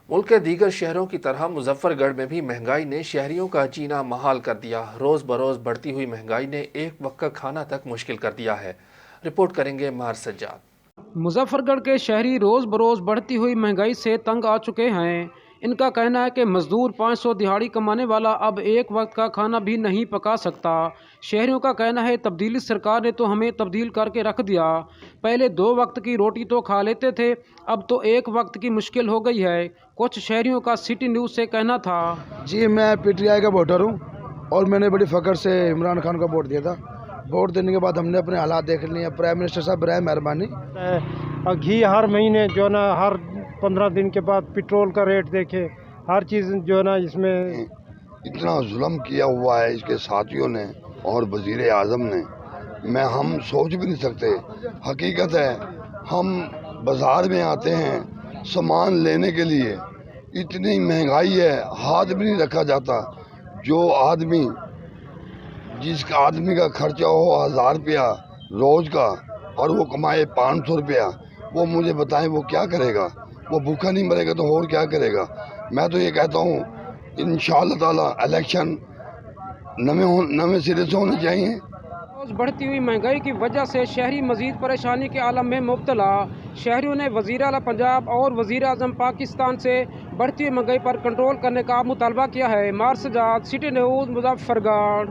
मुल्क के दीगर शहरों की तरह मुजफ्फरगढ़ में भी महंगाई ने शहरियों का जीना महाल कर दिया। रोज बरोज बढ़ती हुई महंगाई ने एक वक्त का खाना तक मुश्किल कर दिया है। रिपोर्ट करेंगे मार सज्जाद। मुजफ्फरगढ़ के शहरी रोज बरोज बढ़ती हुई महंगाई से तंग आ चुके हैं। इनका कहना है कि मजदूर 500 दिहाड़ी कमाने वाला अब एक वक्त का खाना भी नहीं पका सकता। शहरियों का कहना है तब्दीली सरकार ने तो हमें तब्दील करके रख दिया। पहले 2 वक्त की रोटी तो खा लेते थे, अब तो एक वक्त की मुश्किल हो गई है। कुछ शहरियों का सिटी न्यूज़ से कहना था। जी, मैं पीटीआई का वोटर हूँ और मैंने बड़ी फ़ख्र से इमरान खान को वोट दिया था। वोट देने के बाद हमने अपने हालात देख लिए। प्राइम मिनिस्टर साहब बराए मेहरबानी घी हर महीने जो है ना, हर 15 दिन के बाद पेट्रोल का रेट देखे, हर चीज़ जो है ना इसमें इतना जुल्म किया हुआ है इसके साथियों ने और वज़ीर आज़म ने, हम सोच भी नहीं सकते। हकीकत है, हम बाज़ार में आते हैं सामान लेने के लिए, इतनी महंगाई है हाथ भी नहीं रखा जाता। जो आदमी जिस आदमी का खर्चा हो 1000 रुपया रोज़ का और वो कमाए 500 रुपया, वो मुझे बताएं वो क्या करेगा? वो भूखा नहीं मरेगा तो और क्या करेगा? मैं तो ये कहता हूँ इंशाअल्लाह ताला इलेक्शन नवे सिरे से होने चाहिए। रोज बढ़ती हुई महंगाई की वजह से शहरी मजीद परेशानी के आलम में मुब्तला। शहरियों ने वज़ीर आला पंजाब और वज़ीर आज़म पाकिस्तान से बढ़ती हुई महंगाई पर कंट्रोल करने का मुतालबा किया है। मार सजाद, सिटी न्यूज़, मुजफ्फरगढ़।